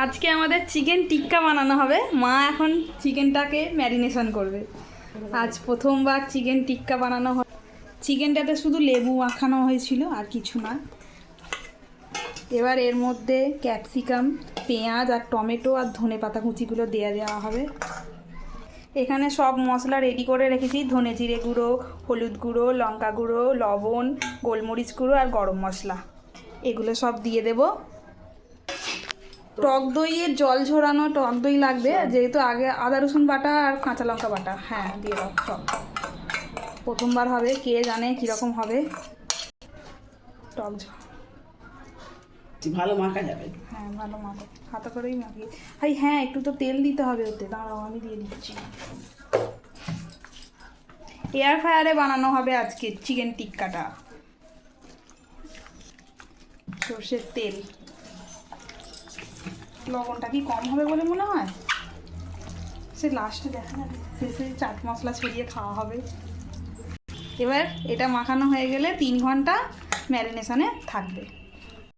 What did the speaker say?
আজকে আমাদের চিকেন টিক্কা বানানো হবে। মা এখন চিকেনটাকে ম্যারিনেশন করবে। আজ প্রথমবার চিকেন টিক্কা বানানো হয়। চিকেনটাতে শুধু লেবু মাখানো হয়েছিল, আর কিছু না। এবার এর মধ্যে ক্যাপসিকাম, পেঁয়াজ আর টমেটো আর ধনেপাতা কুচিগুলো দেওয়া হবে। এখানে সব মশলা রেডি করে রেখেছি। ধনে জিরে গুঁড়ো, হলুদ গুঁড়ো, লঙ্কা গুঁড়ো, লবণ, গোলমরিচ গুঁড়ো আর গরম মশলা, এগুলো সব দিয়ে দেব। টক দইয়ের জল ঝরানো টক দই লাগবে, যেহেতু আগে আদা রসুন বাটা আর কাঁচা লঙ্কা বাটা। হ্যাঁ, দিয়ে দাও সব। প্রথমবার হবে, কে জানে কীরকম হবে। টক ভালো মাখা যাবে। হ্যাঁ, ভালো মাখো, হাতা করেই মাখিয়ে। হ্যাঁ, একটু তো তেল দিতে হবে ওতে। দাঁড়াও, আমি দিয়ে দিচ্ছি। এয়ার ফ্রায়ারে বানানো হবে আজকে চিকেন টিক্কাটা। সর্ষের তেল। লবণটা কি কম হবে বলে মনে হয়? সে লাস্টে দেখা যাবে, শেষে চাট মশলা ছড়িয়ে খাওয়া হবে। এবার এটা মাখানো হয়ে গেলে 3 ঘন্টা ম্যারিনেশনে থাকবে।